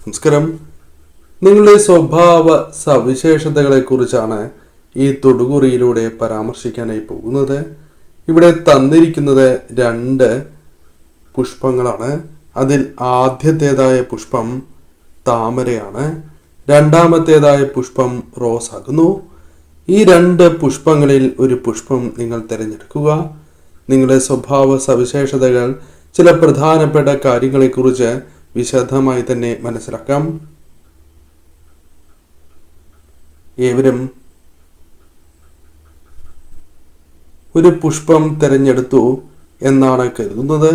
നമസ്കാരം. നിങ്ങളുടെ സ്വഭാവ സവിശേഷതകളെക്കുറിച്ചാണ് ഈ തൊടുകുറിയിലൂടെ പരാമർശിക്കാനായി പോകുന്നത്. ഇവിടെ തന്നിരിക്കുന്നത് 2 പുഷ്പങ്ങളാണ്. അതിൽ ആദ്യത്തേതായ പുഷ്പം താമരയാണ്, രണ്ടാമത്തേതായ പുഷ്പം റോസ് ആകുന്നു. ഈ 2 പുഷ്പങ്ങളിൽ ഒരു പുഷ്പം നിങ്ങൾ തിരഞ്ഞെടുക്കുക. നിങ്ങളുടെ സ്വഭാവ സവിശേഷതകൾ, ചില പ്രധാനപ്പെട്ട കാര്യങ്ങളെക്കുറിച്ച് വിശദമായി തന്നെ മനസ്സിലാക്കാം. ഏവരും ഒരു പുഷ്പം തിരഞ്ഞെടുത്തു എന്നാണ് കരുതുന്നത്.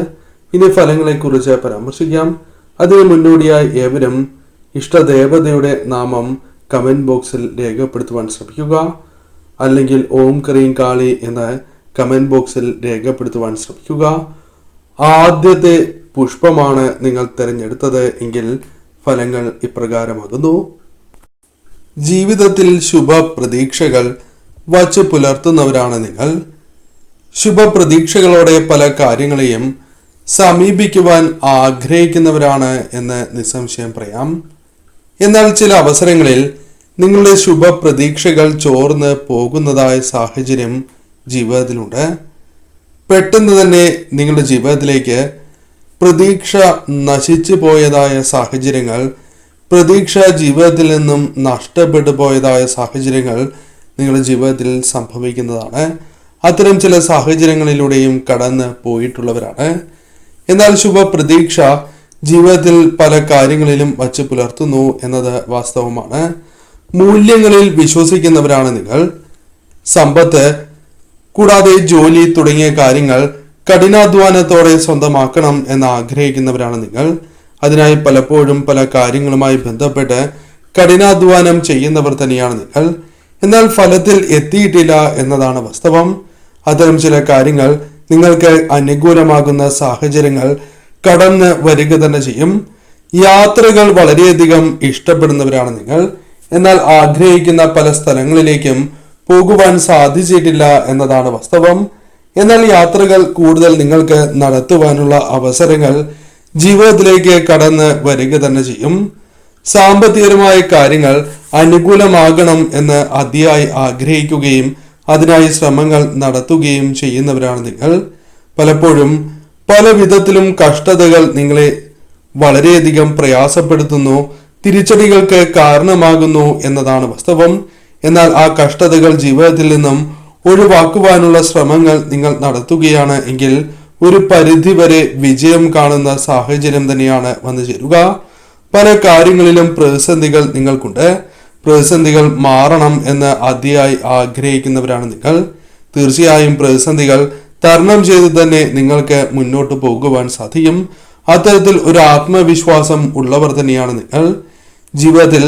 ഇനി ഫലങ്ങളെക്കുറിച്ച് പരാമർശിക്കാം. അതിന് മുന്നോടിയായി ഏവരും ഇഷ്ടദേവതയുടെ നാമം കമന്റ് ബോക്സിൽ രേഖപ്പെടുത്തുവാൻ ശ്രമിക്കുക. അല്ലെങ്കിൽ ഓം ക്രീം കാളി എന്ന് കമന്റ് ബോക്സിൽ രേഖപ്പെടുത്തുവാൻ ശ്രമിക്കുക. ആദ്യത്തെ പുഷ്പമാണ് നിങ്ങൾ തിരഞ്ഞെടുത്തത് എങ്കിൽ ഫലങ്ങൾ ഇപ്രകാരമാകുന്നു. ജീവിതത്തിൽ ശുഭപ്രതീക്ഷകൾ വച്ചു പുലർത്തുന്നവരാണ് നിങ്ങൾ. ശുഭപ്രതീക്ഷകളോടെ പല കാര്യങ്ങളെയും സമീപിക്കുവാൻ ആഗ്രഹിക്കുന്നവരാണ് എന്ന് നിസ്സംശയം പറയാം. എന്നാൽ ചില അവസരങ്ങളിൽ നിങ്ങളുടെ ശുഭപ്രതീക്ഷകൾ ചോർന്ന് പോകുന്നതായ സാഹചര്യം ജീവിതത്തിലുണ്ട്. പെട്ടെന്ന് തന്നെ നിങ്ങളുടെ ജീവിതത്തിലേക്ക് പ്രതീക്ഷ നശിച്ചു പോയതായ സാഹചര്യങ്ങൾ, പ്രതീക്ഷ ജീവിതത്തിൽ നിന്നും നഷ്ടപ്പെട്ടു പോയതായ സാഹചര്യങ്ങൾ നിങ്ങളുടെ ജീവിതത്തിൽ സംഭവിക്കുന്നതാണ്. അത്തരം ചില സാഹചര്യങ്ങളിലൂടെയും കടന്ന് പോയിട്ടുള്ളവരാണ്. എന്നാൽ ശുഭപ്രതീക്ഷ ജീവിതത്തിൽ പല കാര്യങ്ങളിലും വച്ച് പുലർത്തുന്നു എന്നത് വാസ്തവമാണ്. മൂല്യങ്ങളിൽ വിശ്വസിക്കുന്നവരാണ് നിങ്ങൾ. സമ്പത്ത് കൂടാതെ ജോലി തുടങ്ങിയ കാര്യങ്ങൾ കഠിനാധ്വാനത്തോടെ സ്വന്തമാക്കണം എന്ന് ആഗ്രഹിക്കുന്നവരാണ് നിങ്ങൾ. അതിനായി പലപ്പോഴും പല കാര്യങ്ങളുമായി ബന്ധപ്പെട്ട് കഠിനാധ്വാനം ചെയ്യുന്നവർ തന്നെയാണ് നിങ്ങൾ. എന്നാൽ ഫലത്തിൽ എത്തിയിട്ടില്ല എന്നതാണ് വാസ്തവം. അത്തരം ചില കാര്യങ്ങൾ നിങ്ങൾക്ക് അനുകൂലമാകുന്ന സാഹചര്യങ്ങൾ കടന്ന് വരിക തന്നെ ചെയ്യും. യാത്രകൾ വളരെയധികം ഇഷ്ടപ്പെടുന്നവരാണ് നിങ്ങൾ. എന്നാൽ ആഗ്രഹിക്കുന്ന പല സ്ഥലങ്ങളിലേക്കും പോകുവാൻ സാധിച്ചിട്ടില്ല എന്നതാണ് വാസ്തവം. എന്നാൽ യാത്രകൾ കൂടുതൽ നിങ്ങൾക്ക് നടത്തുവാനുള്ള അവസരങ്ങൾ ജീവിതത്തിലേക്ക് കടന്ന് വരിക തന്നെ ചെയ്യും. സാമ്പത്തികപരമായ കാര്യങ്ങൾ അനുകൂലമാകണം എന്ന് അതിയായി ആഗ്രഹിക്കുകയും അതിനായി ശ്രമങ്ങൾ നടത്തുകയും ചെയ്യുന്നവരാണ് നിങ്ങൾ. പലപ്പോഴും പല വിധത്തിലും കഷ്ടതകൾ നിങ്ങളെ വളരെയധികം പ്രയാസപ്പെടുത്തുന്നു, തിരിച്ചടികൾക്ക് കാരണമാകുന്നു എന്നതാണ് വാസ്തവം. എന്നാൽ ആ കഷ്ടതകൾ ജീവിതത്തിൽ നിന്നും ഒഴിവാക്കുവാനുള്ള ശ്രമങ്ങൾ നിങ്ങൾ നടത്തുകയാണ് എങ്കിൽ ഒരു പരിധിവരെ വിജയം കാണുന്ന സാഹചര്യം തന്നെയാണ് വന്നു ചേരുക. പല കാര്യങ്ങളിലും പ്രതിസന്ധികൾ നിങ്ങൾക്കുണ്ട്. പ്രതിസന്ധികൾ മാറണം എന്ന് അതിയായി ആഗ്രഹിക്കുന്നവരാണ് നിങ്ങൾ. തീർച്ചയായും പ്രതിസന്ധികൾ തരണം ചെയ്ത് തന്നെ നിങ്ങൾക്ക് മുന്നോട്ട് പോകുവാൻ സാധിക്കും. അത്തരത്തിൽ ഒരു ആത്മവിശ്വാസം ഉള്ളവർ തന്നെയാണ് നിങ്ങൾ. ജീവിതത്തിൽ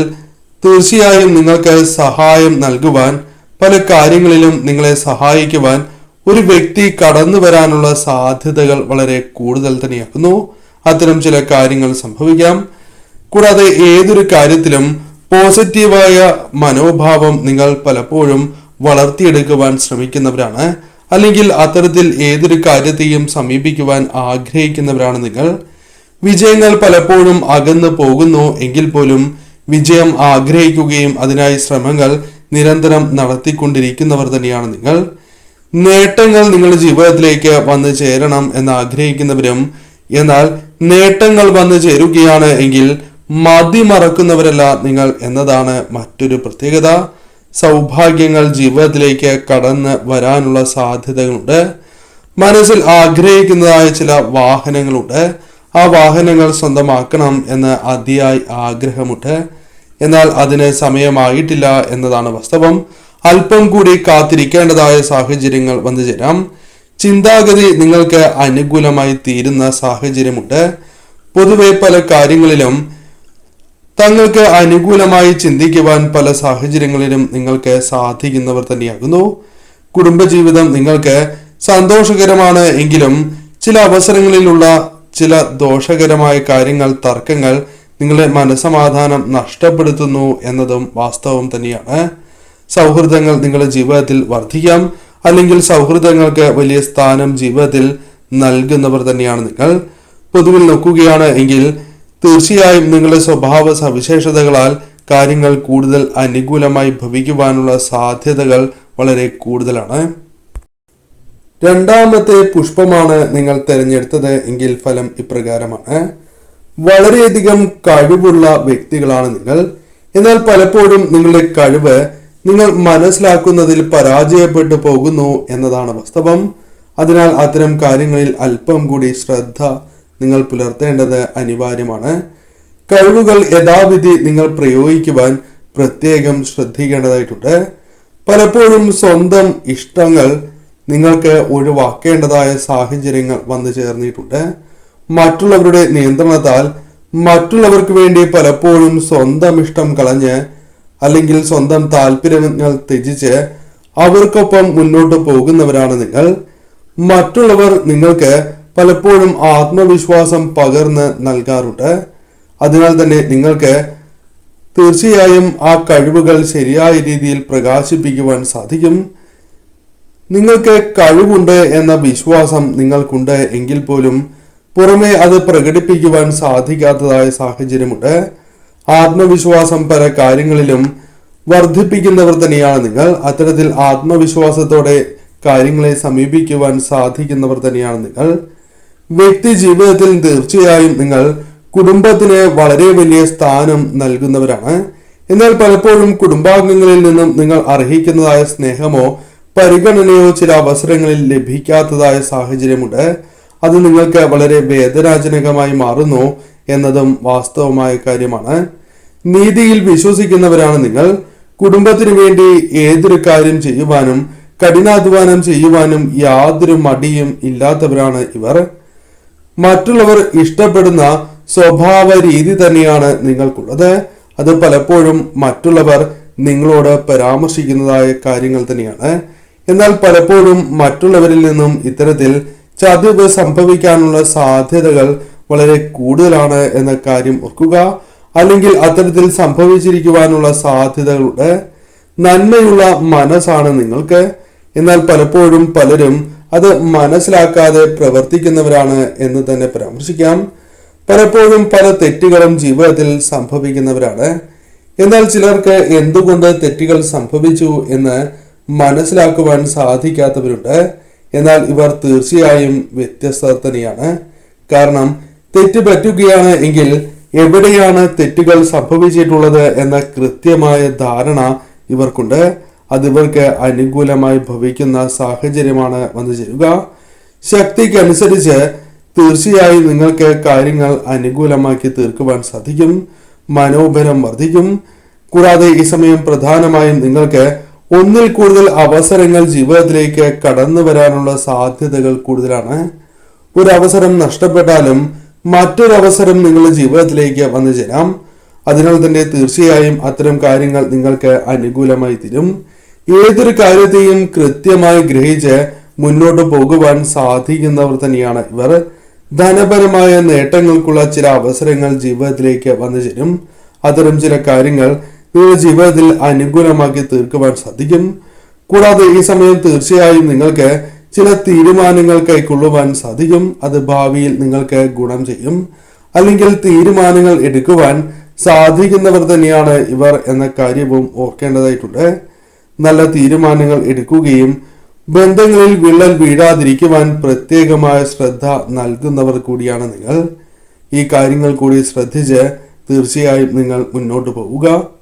തീർച്ചയായും നിങ്ങൾക്ക് സഹായം നൽകുവാൻ, പല കാര്യങ്ങളിലും നിങ്ങളെ സഹായിക്കുവാൻ ഒരു വ്യക്തി കടന്നു വരാനുള്ള സാധ്യതകൾ വളരെ കൂടുതൽ തന്നെയാക്കുന്നു. അത്തരം ചില കാര്യങ്ങൾ സംഭവിക്കാം. കൂടാതെ ഏതൊരു കാര്യത്തിലും പോസിറ്റീവായ മനോഭാവം നിങ്ങൾ പലപ്പോഴും വളർത്തിയെടുക്കുവാൻ ശ്രമിക്കുന്നവരാണ്. അല്ലെങ്കിൽ അത്തരത്തിൽ ഏതൊരു കാര്യത്തെയും സമീപിക്കുവാൻ ആഗ്രഹിക്കുന്നവരാണ് നിങ്ങൾ. വിജയങ്ങൾ പലപ്പോഴും അകന്നു പോകുന്നു എങ്കിൽ പോലും വിജയം ആഗ്രഹിക്കുകയും അതിനായി ശ്രമങ്ങൾ നിരന്തരം നടത്തിക്കൊണ്ടിരിക്കുന്നവർ തന്നെയാണ് നിങ്ങൾ. നേട്ടങ്ങൾ നിങ്ങളുടെ ജീവിതത്തിലേക്ക് വന്നു ചേരണം എന്ന് ആഗ്രഹിക്കുന്നവരും, എന്നാൽ നേട്ടങ്ങൾ വന്നു ചേരുകയാണ് എങ്കിൽ മതിമറക്കുന്നവരല്ല നിങ്ങൾ എന്നതാണ് മറ്റൊരു പ്രത്യേകത. സൗഭാഗ്യങ്ങൾ ജീവിതത്തിലേക്ക് കടന്ന് വരാനുള്ള സാധ്യതകളുണ്ട്. മനസ്സിൽ ആഗ്രഹിക്കുന്നതായ ചില വാഹനങ്ങളുണ്ട്. ആ വാഹനങ്ങൾ സ്വന്തമാക്കണം എന്ന് അതിയായി ആഗ്രഹമുണ്ട്. എന്നാൽ അതിന് സമയമായിട്ടില്ല എന്നതാണ് വാസ്തവം. അല്പം കൂടി കാത്തിരിക്കേണ്ടതായ സാഹചര്യങ്ങൾ വന്നു ചേരാം. ചിന്താഗതി നിങ്ങൾക്ക് അനുകൂലമായി തീരുന്ന സാഹചര്യമുണ്ട്. പൊതുവെ പല കാര്യങ്ങളിലും തങ്ങൾക്ക് അനുകൂലമായി ചിന്തിക്കുവാൻ പല സാഹചര്യങ്ങളിലും നിങ്ങൾക്ക് സാധിക്കുന്നവർ തന്നെയാകുന്നു. കുടുംബജീവിതം നിങ്ങൾക്ക് സന്തോഷകരമാണ് എങ്കിലും ചില അവസരങ്ങളിലുള്ള ചില ദോഷകരമായ കാര്യങ്ങൾ, തർക്കങ്ങൾ നിങ്ങളുടെ മനസമാധാനം നഷ്ടപ്പെടുത്തുന്നു എന്നതും വാസ്തവം തന്നെയാണ്. സൗഹൃദങ്ങൾ നിങ്ങളുടെ ജീവിതത്തിൽ വർദ്ധിക്കാം, അല്ലെങ്കിൽ സൗഹൃദങ്ങൾക്ക് വലിയ സ്ഥാനം ജീവിതത്തിൽ നൽകുന്നവർ തന്നെയാണ് നിങ്ങൾ. പൊതുവിൽ നോക്കുകയാണ് എങ്കിൽ തീർച്ചയായും നിങ്ങളുടെ സ്വഭാവ സവിശേഷതകളാൽ കാര്യങ്ങൾ കൂടുതൽ അനുകൂലമായി ഭവിക്കുവാനുള്ള സാധ്യതകൾ വളരെ കൂടുതലാണ്. രണ്ടാമത്തെ പുഷ്പമാണ് നിങ്ങൾ തിരഞ്ഞെടുത്തത് എങ്കിൽ ഫലം ഇപ്രകാരമാണ്. വളരെയധികം കഴിവുള്ള വ്യക്തികളാണ് നിങ്ങൾ. എന്നാൽ പലപ്പോഴും നിങ്ങളുടെ കഴിവ് നിങ്ങൾ മനസ്സിലാക്കുന്നതിൽ പരാജയപ്പെട്ടു പോകുന്നു എന്നതാണ് വാസ്തവം. അതിനാൽ അത്തരം കാര്യങ്ങളിൽ അല്പം കൂടി ശ്രദ്ധ നിങ്ങൾ പുലർത്തേണ്ടത് അനിവാര്യമാണ്. കഴിവുകൾ യഥാവിധി നിങ്ങൾ പ്രയോഗിക്കുവാൻ പ്രത്യേകം ശ്രദ്ധിക്കേണ്ടതായിട്ടുണ്ട്. പലപ്പോഴും സ്വന്തം ഇഷ്ടങ്ങൾ നിങ്ങൾക്ക് ഒഴിവാക്കേണ്ടതായ സാഹചര്യങ്ങൾ വന്നു ചേർന്നിട്ടുണ്ട്. മറ്റുള്ളവരുടെ നിയന്ത്രണത്താൽ മറ്റുള്ളവർക്ക് വേണ്ടി പലപ്പോഴും സ്വന്തം ഇഷ്ടം കളഞ്ഞ് അല്ലെങ്കിൽ സ്വന്തം താല്പര്യങ്ങൾ ത്യജിച്ച് അവർക്കൊപ്പം മുന്നോട്ട് പോകുന്നവരാണ് നിങ്ങൾ. മറ്റുള്ളവർ നിങ്ങൾക്ക് പലപ്പോഴും ആത്മവിശ്വാസം പകർന്ന് നൽകാറുണ്ട്. അതിനാൽ തന്നെ നിങ്ങൾക്ക് തീർച്ചയായും ആ കഴിവുകൾ ശരിയായ രീതിയിൽ പ്രകാശിപ്പിക്കുവാൻ സാധിക്കും. നിങ്ങൾക്ക് കഴിവുണ്ട് എന്ന വിശ്വാസം നിങ്ങൾക്കുണ്ട് എങ്കിൽ പോലും പുറമെ അത് പ്രകടിപ്പിക്കുവാൻ സാധിക്കാത്തതായ സാഹചര്യമുണ്ട്. ആത്മവിശ്വാസം പല കാര്യങ്ങളിലും വർദ്ധിപ്പിക്കുന്നവർ തന്നെയാണ് നിങ്ങൾ. അത്തരത്തിൽ ആത്മവിശ്വാസത്തോടെ കാര്യങ്ങളെ സമീപിക്കുവാൻ സാധിക്കുന്നവർ തന്നെയാണ് നിങ്ങൾ. വ്യക്തി ജീവിതത്തിൽ തീർച്ചയായും നിങ്ങൾ കുടുംബത്തിന് വളരെ വലിയ സ്ഥാനം നൽകുന്നവരാണ്. എന്നാൽ പലപ്പോഴും കുടുംബാംഗങ്ങളിൽ നിന്നും നിങ്ങൾ അർഹിക്കുന്നതായ സ്നേഹമോ പരിഗണനയോ ചില അവസരങ്ങളിൽ ലഭിക്കാത്തതായ സാഹചര്യമുണ്ട്. അത് നിങ്ങൾക്ക് വളരെ വേദനാജനകമായി മാറുന്നു എന്നതും വാസ്തവമായ കാര്യമാണ്. നീതിയിൽ വിശ്വസിക്കുന്നവരാണ് നിങ്ങൾ. കുടുംബത്തിനു വേണ്ടി ഏതൊരു കാര്യം ചെയ്യുവാനും കഠിനാധ്വാനം ചെയ്യുവാനും യാതൊരു മടിയും ഇല്ലാത്തവരാണ് ഇവർ. മറ്റുള്ളവർ ഇഷ്ടപ്പെടുന്ന സ്വഭാവ രീതി തന്നെയാണ് നിങ്ങൾക്കുള്ളത്. അത് പലപ്പോഴും മറ്റുള്ളവർ നിങ്ങളോട് പരാമർശിക്കുന്നതായ കാര്യങ്ങൾ തന്നെയാണ്. എന്നാൽ പലപ്പോഴും മറ്റുള്ളവരിൽ നിന്നും ഇത്തരത്തിൽ ചതിവ് സംഭവിക്കാനുള്ള സാധ്യതകൾ വളരെ കൂടുതലാണ് എന്ന കാര്യം ഓർക്കുക. അല്ലെങ്കിൽ അത്തരത്തിൽ സംഭവിച്ചിരിക്കുവാനുള്ള സാധ്യതകളുണ്ട്. നന്മയുള്ള മനസ്സാണ് നിങ്ങൾക്ക്. എന്നാൽ പലപ്പോഴും പലരും അത് മനസ്സിലാക്കാതെ പ്രവർത്തിക്കുന്നവരാണ് എന്ന് തന്നെ പരാമർശിക്കാം. പലപ്പോഴും പല തെറ്റുകളും ജീവിതത്തിൽ സംഭവിക്കുന്നവരാണ്. എന്നാൽ ചിലർക്ക് എന്തുകൊണ്ട് തെറ്റുകൾ സംഭവിച്ചു എന്ന് മനസ്സിലാക്കുവാൻ സാധിക്കാത്തവരുണ്ട്. എന്നാൽ ഇവർ തീർച്ചയായും വ്യത്യസ്തർ തന്നെയാണ്. കാരണം തെറ്റ് പറ്റുകയാണ് എങ്കിൽ എവിടെയാണ് തെറ്റുകൾ സംഭവിച്ചിട്ടുള്ളത് എന്ന കൃത്യമായ ധാരണ ഇവർക്കുണ്ട്. അത് ഇവർക്ക് അനുകൂലമായി ഭവിക്കുന്ന സാഹചര്യമാണ് വന്നു ചേരുക. ശക്തിക്കനുസരിച്ച് തീർച്ചയായും നിങ്ങൾക്ക് കാര്യങ്ങൾ അനുകൂലമാക്കി തീർക്കുവാൻ സാധിക്കും. മനോബലം വർദ്ധിക്കും. കൂടാതെ ഈ സമയം പ്രധാനമായും നിങ്ങൾക്ക് ഒന്നിൽ കൂടുതൽ അവസരങ്ങൾ ജീവിതത്തിലേക്ക് കടന്നു വരാനുള്ള സാധ്യതകൾ കൂടുതലാണ്. ഒരു അവസരം നഷ്ടപ്പെട്ടാലും മറ്റൊരവസരം നിങ്ങളുടെ ജീവിതത്തിലേക്ക് വന്നു ചേരാം. അതിനാൽ തന്നെ തീർച്ചയായും അത്തരം കാര്യങ്ങൾ നിങ്ങൾക്ക് അനുകൂലമായി തീരും. ഏതൊരു കാര്യത്തെയും കൃത്യമായി ഗ്രഹിച്ച് മുന്നോട്ട് പോകുവാൻ സാധിക്കുന്നവർ തന്നെയാണ് ഇവർ. ധനപരമായ നേട്ടങ്ങൾക്കുള്ള ചില അവസരങ്ങൾ ജീവിതത്തിലേക്ക് വന്നു ചേരും. അത്തരം ചില കാര്യങ്ങൾ നിങ്ങളുടെ ജീവിതത്തിൽ അനുകൂലമാക്കി തീർക്കുവാൻ സാധിക്കും. കൂടാതെ ഈ സമയം തീർച്ചയായും നിങ്ങൾക്ക് ചില തീരുമാനങ്ങൾ കൈക്കൊള്ളുവാൻ സാധിക്കും. അത് ഭാവിയിൽ നിങ്ങൾക്ക് ഗുണം ചെയ്യും. അല്ലെങ്കിൽ തീരുമാനങ്ങൾ എടുക്കുവാൻ സാധിക്കുന്നവർ തന്നെയാണ് ഇവർ എന്ന കാര്യവും ഓർക്കേണ്ടതായിട്ടുണ്ട്. നല്ല തീരുമാനങ്ങൾ എടുക്കുകയും ബന്ധങ്ങളിൽ വിള്ളൽ വീഴാതിരിക്കുവാൻ പ്രത്യേകമായ ശ്രദ്ധ നൽകുന്നവർ കൂടിയാണ് നിങ്ങൾ. ഈ കാര്യങ്ങൾ കൂടി ശ്രദ്ധിച്ച് തീർച്ചയായും നിങ്ങൾ മുന്നോട്ട് പോവുക.